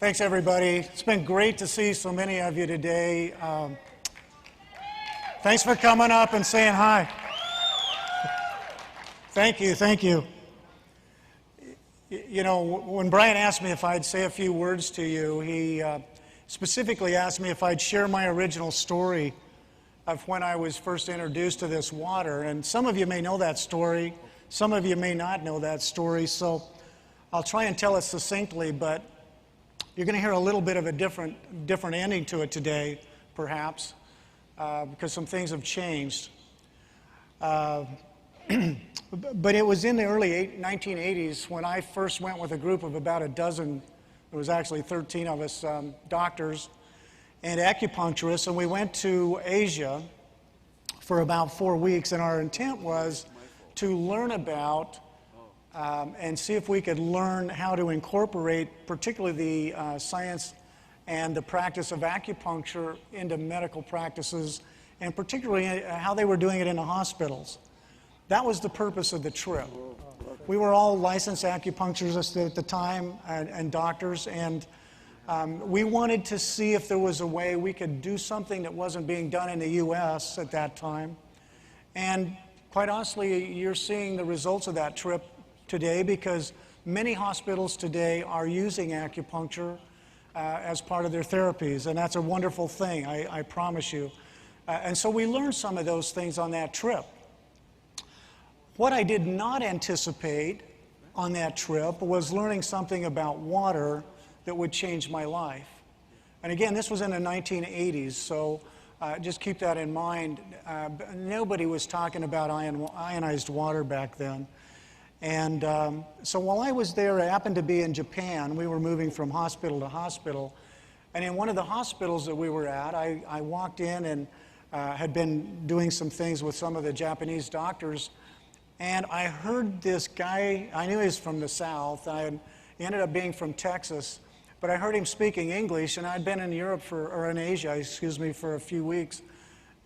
Thanks, everybody. It's been great to see so many of you today. Thanks for coming up and saying hi. Thank you, thank you. You know, when Brian asked me if I'd say a few words to you, he specifically asked me if I'd share my original story of when I was first introduced to this water. And some of you may know that story, some of you may not know that story, so I'll try and tell it succinctly, but you're going to hear a little bit of a different ending to it today, perhaps, because some things have changed. But it was in the early 1980s when I first went with a group of about a dozen, there was actually 13 of us, doctors and acupuncturists, and we went to Asia for about 4 weeks, and our intent was to learn about and see if we could learn how to incorporate particularly the science and the practice of acupuncture into medical practices, and particularly how they were doing it in the hospitals. That was the purpose of the trip. We were all licensed acupuncturists at the time and doctors, and we wanted to see if there was a way we could do something that wasn't being done in the U.S. at that time. And quite honestly, you're seeing the results of that trip today, because many hospitals today are using acupuncture as part of their therapies, and that's a wonderful thing, I promise you. And so we learned some of those things on that trip. What I did not anticipate on that trip was learning something about water that would change my life. And again, this was in the 1980s, so just keep that in mind. Nobody was talking about ionized water back then. And so while I was there, I happened to be in Japan. We were moving from hospital to hospital. And in one of the hospitals that we were at, I walked in and had been doing some things with some of the Japanese doctors. And I heard this guy, I knew he was from the South. He ended up being from Texas. But I heard him speaking English, and I'd been in in Asia, for a few weeks.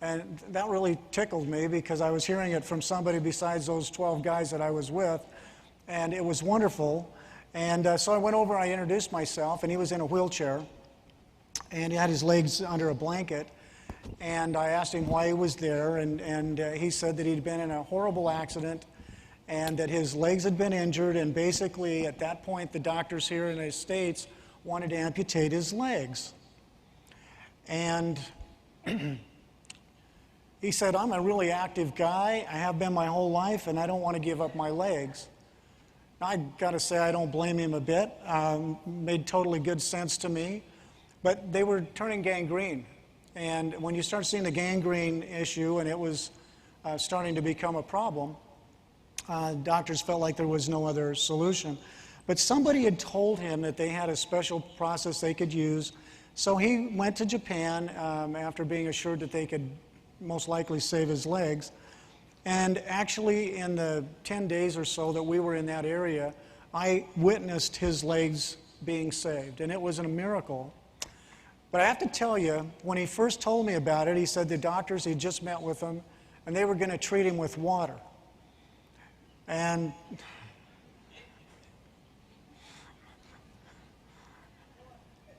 And that really tickled me, because I was hearing it from somebody besides those 12 guys that I was with, and it was wonderful. And so I went over, I introduced myself, and he was in a wheelchair, and he had his legs under a blanket, and I asked him why he was there, and he said that he'd been in a horrible accident, and that his legs had been injured, and basically at that point the doctors here in the States wanted to amputate his legs. And he said, I'm a really active guy, I have been my whole life, and I don't want to give up my legs. I got to say, I don't blame him a bit. Made totally good sense to me. But they were turning gangrene. And when you start seeing the gangrene issue, and it was starting to become a problem, doctors felt like there was no other solution. But somebody had told him that they had a special process they could use. So he went to Japan after being assured that they could most likely save his legs. And actually, in the 10 days or so that we were in that area, I witnessed his legs being saved, and it was a miracle. But I have to tell you, when he first told me about it, he said the doctors, he just met with them, and they were going to treat him with water. And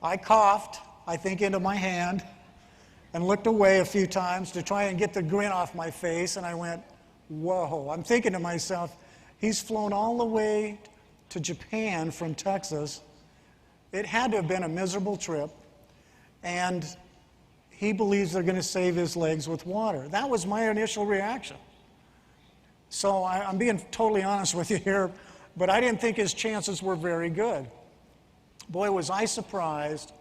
I coughed, I think, into my hand, and looked away a few times to try and get the grin off my face, and I went, whoa. I'm thinking to myself, he's flown all the way to Japan from Texas. It had to have been a miserable trip, and he believes they're going to save his legs with water. That was my initial reaction. So I'm being totally honest with you here, but I didn't think his chances were very good. Boy, was I surprised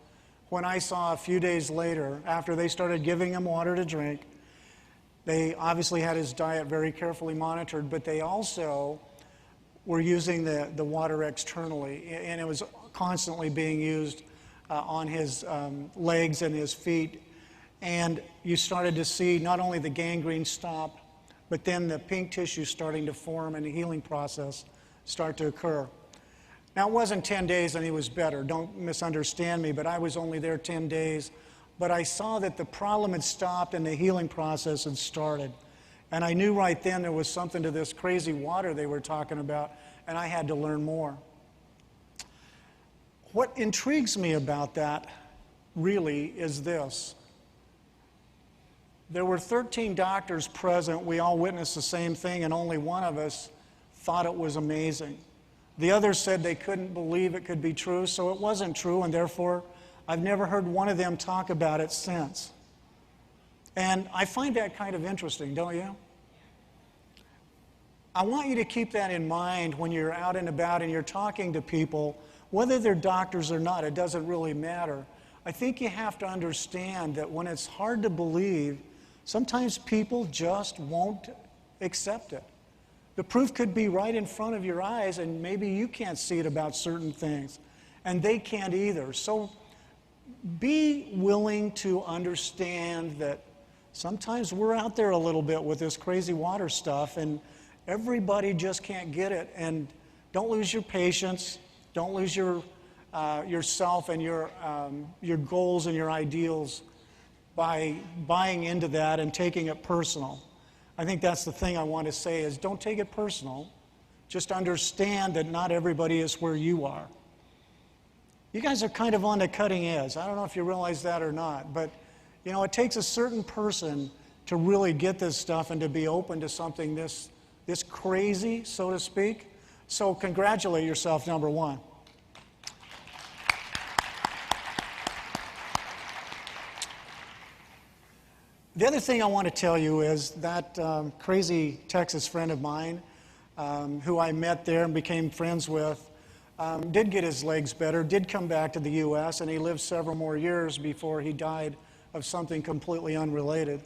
when I saw a few days later, after they started giving him water to drink. They obviously had his diet very carefully monitored, but they also were using the water externally, and it was constantly being used on his legs and his feet. And you started to see not only the gangrene stop, but then the pink tissue starting to form and the healing process start to occur. Now, it wasn't 10 days and he was better. Don't misunderstand me, but I was only there 10 days. But I saw that the problem had stopped and the healing process had started. And I knew right then there was something to this crazy water they were talking about, and I had to learn more. What intrigues me about that really is this. There were 13 doctors present. We all witnessed the same thing, and only one of us thought it was amazing. The others said they couldn't believe it could be true, so it wasn't true, and therefore I've never heard one of them talk about it since. And I find that kind of interesting, don't you? I want you to keep that in mind when you're out and about and you're talking to people, whether they're doctors or not, it doesn't really matter. I think you have to understand that when it's hard to believe, sometimes people just won't accept it. The proof could be right in front of your eyes, and maybe you can't see it about certain things, and they can't either. So be willing to understand that sometimes we're out there a little bit with this crazy water stuff, and everybody just can't get it. And don't lose your patience. Don't lose yourself and your goals and your ideals by buying into that and taking it personal. I think that's the thing I want to say is don't take it personal. Just understand that not everybody is where you are. You guys are kind of on the cutting edge. I don't know if you realize that or not, but you know, it takes a certain person to really get this stuff and to be open to something this crazy, so to speak. So congratulate yourself, number one. The other thing I want to tell you is that crazy Texas friend of mine who I met there and became friends with did get his legs better, did come back to the U.S., and he lived several more years before he died of something completely unrelated.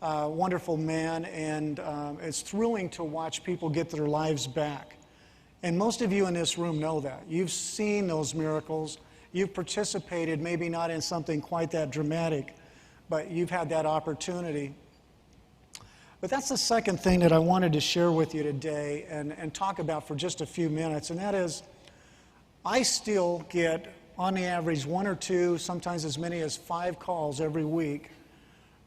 Wonderful man, and it's thrilling to watch people get their lives back. And most of you in this room know that. You've seen those miracles. You've participated, maybe not in something quite that dramatic, but you've had that opportunity. But that's the second thing that I wanted to share with you today and talk about for just a few minutes, and that is I still get, on the average, 1 or 2, sometimes as many as 5 calls every week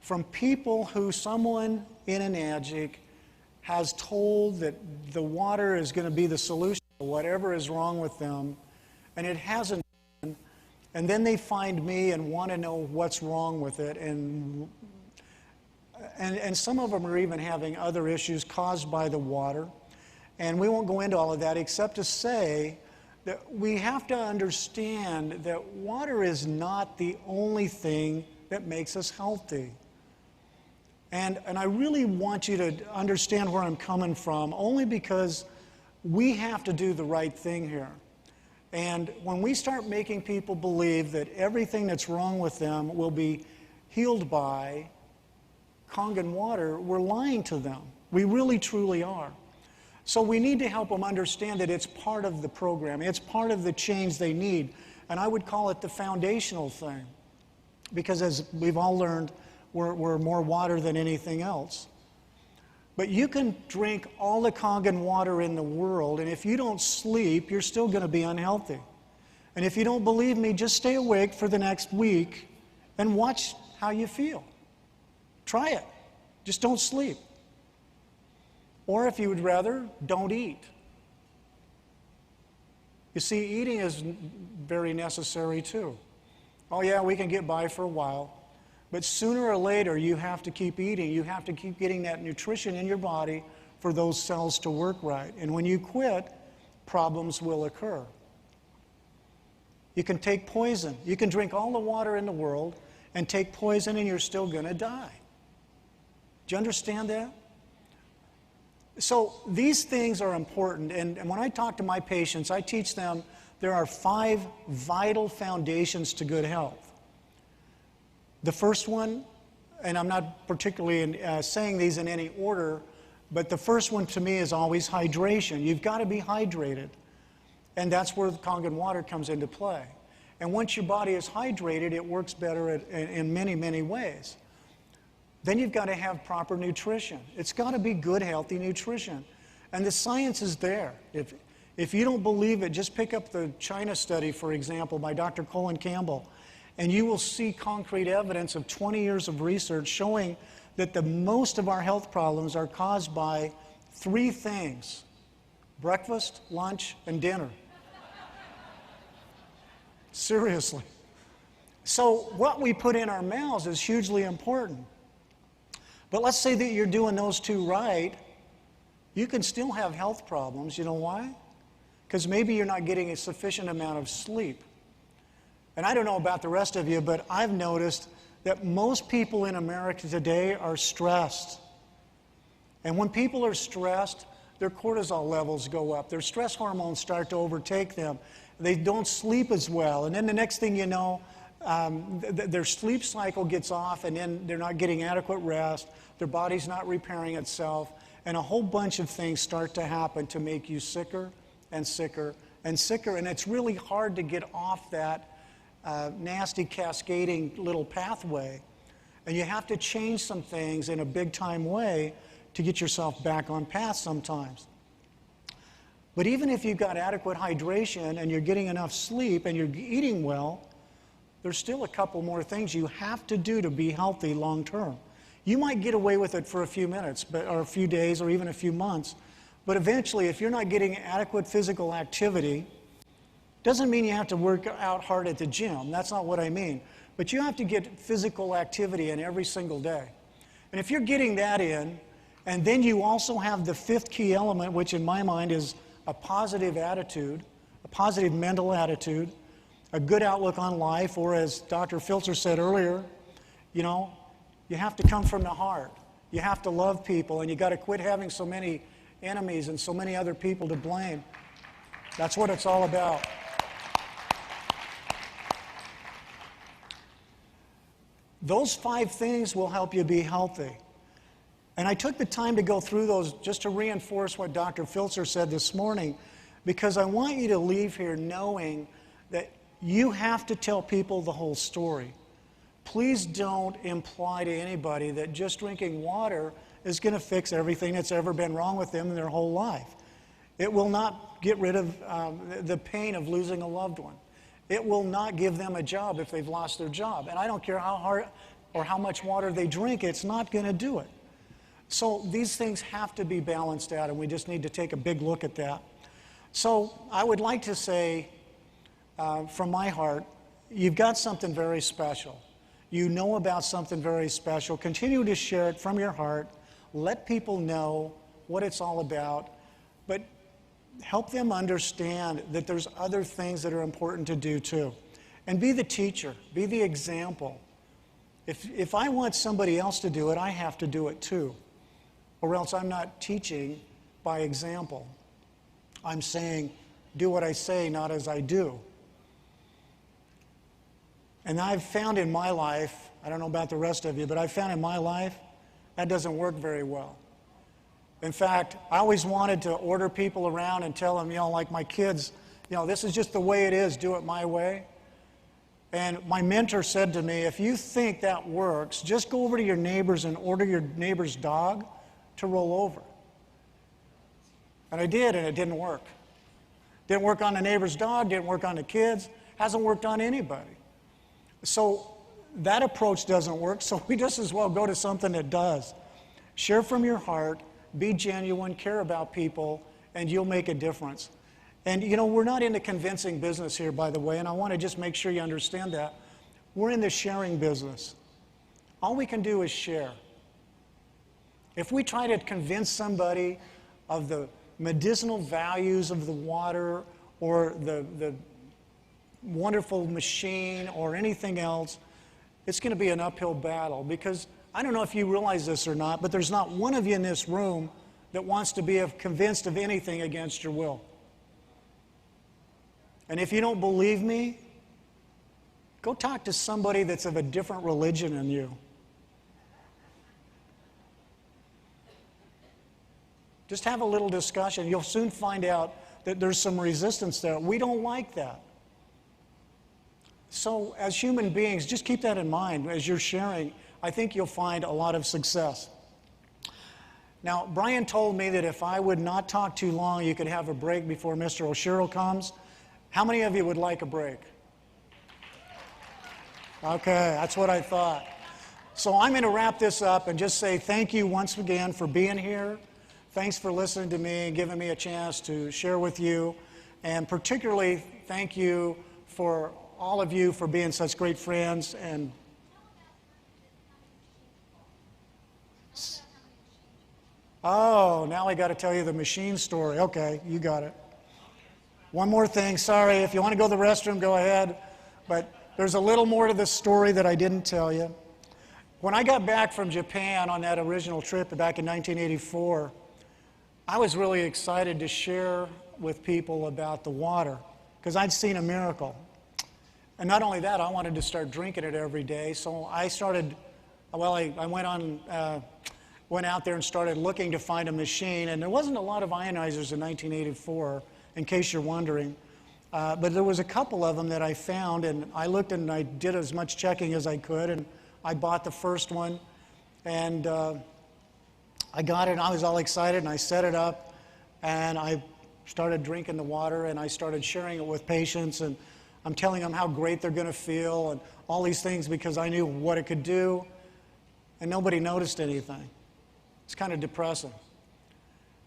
from people who someone in Enagic has told that the water is going to be the solution to whatever is wrong with them, and it hasn't been. And then they find me and want to know what's wrong with it, and some of them are even having other issues caused by the water. And we won't go into all of that except to say that we have to understand that water is not the only thing that makes us healthy. And I really want you to understand where I'm coming from, only because we have to do the right thing here. And when we start making people believe that everything that's wrong with them will be healed by Kangen water, we're lying to them. We really, truly are. So we need to help them understand that it's part of the program. It's part of the change they need. And I would call it the foundational thing. Because as we've all learned, we're more water than anything else. But you can drink all the Kangen water in the world, and if you don't sleep, you're still going to be unhealthy. And if you don't believe me, just stay awake for the next week and watch how you feel. Try it. Just don't sleep. Or if you would rather, don't eat. You see, eating is very necessary too. Oh yeah, we can get by for a while. But sooner or later, you have to keep eating. You have to keep getting that nutrition in your body for those cells to work right. And when you quit, problems will occur. You can take poison. You can drink all the water in the world and take poison, and you're still going to die. Do you understand that? So these things are important. And when I talk to my patients, I teach them there are 5 vital foundations to good health. The first one, and I'm not particularly saying these in any order, but the first one to me is always hydration. You've got to be hydrated. And that's where the Kangen water comes into play. And once your body is hydrated, it works better in many, many ways. Then you've got to have proper nutrition. It's got to be good, healthy nutrition. And the science is there. If you don't believe it, just pick up the China study, for example, by Dr. Colin Campbell. And you will see concrete evidence of 20 years of research showing that the most of our health problems are caused by 3 things: breakfast, lunch, and dinner. Seriously. So what we put in our mouths is hugely important. But let's say that you're doing those two right, you can still have health problems. You know why? Because maybe you're not getting a sufficient amount of sleep. And I don't know about the rest of you, but I've noticed that most people in America today are stressed. And when people are stressed, their cortisol levels go up. Their stress hormones start to overtake them. They don't sleep as well. And then the next thing you know, their sleep cycle gets off, and then they're not getting adequate rest. Their body's not repairing itself. And a whole bunch of things start to happen to make you sicker and sicker and sicker. And it's really hard to get off that nasty cascading little pathway. And you have to change some things in a big time way to get yourself back on path sometimes. But even if you've got adequate hydration and you're getting enough sleep and you're eating well, there's still a couple more things you have to do to be healthy long term. You might get away with it for a few minutes, or a few days, or even a few months. But eventually, if you're not getting adequate physical activity, doesn't mean you have to work out hard at the gym. That's not what I mean. But you have to get physical activity in every single day. And if you're getting that in, and then you also have the fifth key element, which in my mind is a positive attitude, a positive mental attitude, a good outlook on life, or as Dr. Filzer said earlier, you know, you have to come from the heart. You have to love people, and you got to quit having so many enemies and so many other people to blame. That's what it's all about. Those 5 things will help you be healthy. And I took the time to go through those just to reinforce what Dr. Filzer said this morning, because I want you to leave here knowing that you have to tell people the whole story. Please don't imply to anybody that just drinking water is going to fix everything that's ever been wrong with them in their whole life. It will not get rid of the pain of losing a loved one. It will not give them a job if they've lost their job. And I don't care how hard or how much water they drink, it's not going to do it. So these things have to be balanced out, and we just need to take a big look at that. So I would like to say, from my heart, you've got something very special. You know about something very special. Continue to share it from your heart. Let people know what it's all about, but help them understand that there's other things that are important to do too. And be the teacher, be the example. If I want somebody else to do it, I have to do it too. Or else I'm not teaching by example. I'm saying, do what I say, not as I do. And I've found in my life, I don't know about the rest of you, but I've found in my life, that doesn't work very well. In fact, I always wanted to order people around and tell them, you know, like my kids, you know, this is just the way it is, do it my way. And my mentor said to me, if you think that works, just go over to your neighbors and order your neighbor's dog to roll over. And I did, and it didn't work. Didn't work on the neighbor's dog, didn't work on the kids, hasn't worked on anybody. So that approach doesn't work, so we just as well go to something that does. Share from your heart, be genuine, care about people, and you'll make a difference. And you know, we're not in the convincing business here, by the way, and I want to just make sure you understand that. We're in the sharing business. All we can do is share. If we try to convince somebody of the medicinal values of the water or the wonderful machine or anything else, it's going to be an uphill battle, because I don't know if you realize this or not, but there's not one of you in this room that wants to be convinced of anything against your will. And if you don't believe me, go talk to somebody that's of a different religion than you. Just have a little discussion. You'll soon find out that there's some resistance there. We don't like that. So as human beings, just keep that in mind as you're sharing. I think you'll find a lot of success. Now, Brian told me that if I would not talk too long, you could have a break before Mr. O'Sherrill comes. How many of you would like a break? Okay, that's what I thought. So I'm going to wrap this up and just say thank you once again for being here. Thanks for listening to me and giving me a chance to share with you. And particularly, thank you for all of you for being such great friends. And oh, now I got to tell you the machine story. Okay, you got it. One more thing. Sorry, if you want to go to the restroom, go ahead. But there's a little more to this story that I didn't tell you. When I got back from Japan on that original trip back in 1984, I was really excited to share with people about the water because I'd seen a miracle. And not only that, I wanted to start drinking it every day. So I started, well, I went out there and started looking to find a machine. And there wasn't a lot of ionizers in 1984, in case you're wondering. But there was a couple of them that I found, and I looked and I did as much checking as I could, and I bought the first one, and I got it, and I was all excited, and I set it up, and I started drinking the water, and I started sharing it with patients, and I'm telling them how great they're going to feel, and all these things because I knew what it could do, and nobody noticed anything. It's kind of depressing.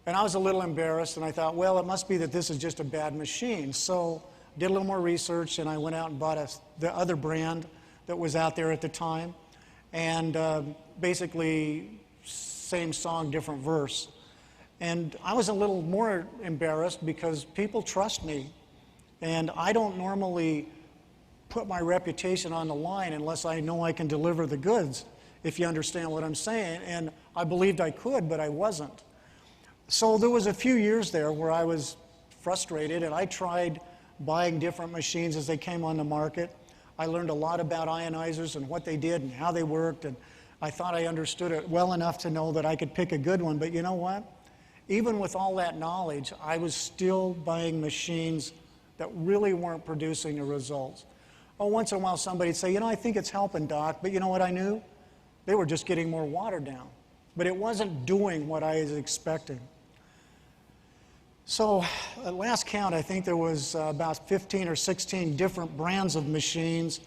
And I was a little embarrassed, and I thought, well, it must be that this is just a bad machine. So I did a little more research, and I went out and bought the other brand that was out there at the time. And basically, same song, different verse. And I was a little more embarrassed because people trust me. And I don't normally put my reputation on the line unless I know I can deliver the goods, if you understand what I'm saying. And I believed I could, but I wasn't. So there was a few years there where I was frustrated, and I tried buying different machines as they came on the market. I learned a lot about ionizers and what they did and how they worked, and I thought I understood it well enough to know that I could pick a good one. But you know what? Even with all that knowledge, I was still buying machines that really weren't producing the results. Oh, once in a while somebody would say, you know, I think it's helping, Doc, but you know what I knew? They were just getting more water down. But it wasn't doing what I was expecting. So at last count, I think there was about 15 or 16 different brands of machines,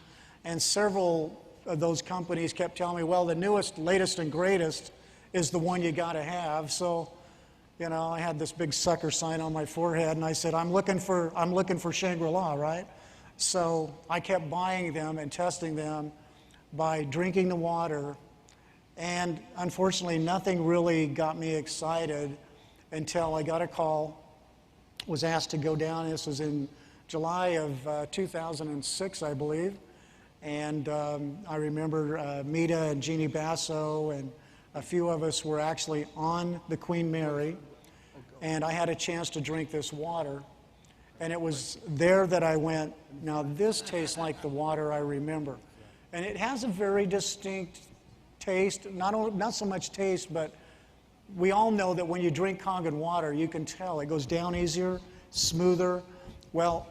and several of those companies kept telling me, well, the newest, latest, and greatest is the one you got to have. So, you know, I had this big sucker sign on my forehead, and I said, I'm looking for Shangri-La, right? So I kept buying them and testing them by drinking the water, and unfortunately, nothing really got me excited until I got a call. Was asked to go down. This was in July of 2006, I believe. And I remember Mita and Jeannie Basso and a few of us were actually on the Queen Mary. And I had a chance to drink this water. And it was there that I went, now this tastes like the water I remember. And it has a very distinct taste, not so much taste, but we all know that when you drink Kangen water, you can tell it goes down easier, smoother. Well,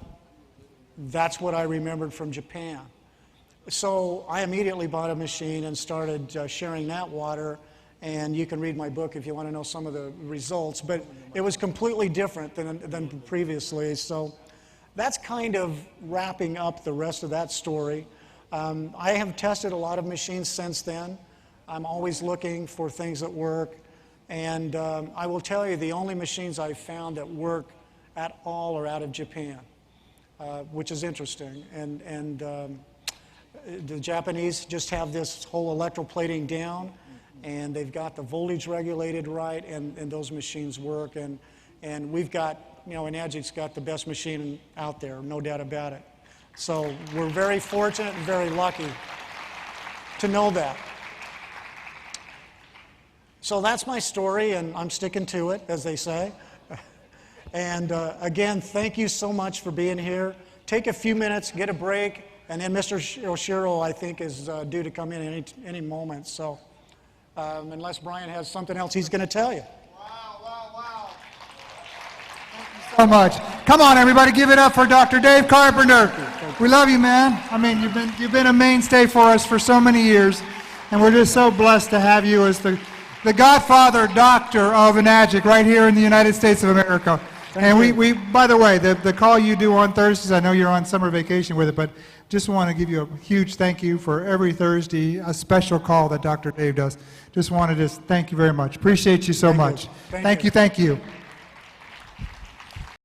that's what I remembered from Japan. So I immediately bought a machine and started sharing that water. And you can read my book if you want to know some of the results. But it was completely different than previously. So that's kind of wrapping up the rest of that story. I have tested a lot of machines since then. I'm always looking for things that work. And I will tell you, the only machines I've found that work at all are out of Japan, which is interesting. And the Japanese just have this whole electroplating down, and they've got the voltage regulated right, and those machines work. And we've got, you know, Enagic's got the best machine out there, no doubt about it. So we're very fortunate and very lucky to know that. So that's my story, and I'm sticking to it, as they say. And again, thank you so much for being here. Take a few minutes, get a break, and then Mr. Oshiro, I think, is due to come in any moment. So unless Brian has something else he's going to tell you. Wow. Thank you so much. Come on, everybody, give it up for Dr. Dave Carpenter. We love you, man. I mean, you've been a mainstay for us for so many years, and we're just so blessed to have you as the godfather doctor of Enagic right here in the United States of America. And we by the way, the call you do on Thursdays, I know you're on summer vacation with it, but just want to give you a huge thank you for every Thursday, a special call that Dr. Dave does. Just wanted to thank you very much. Appreciate you so much. Thank you.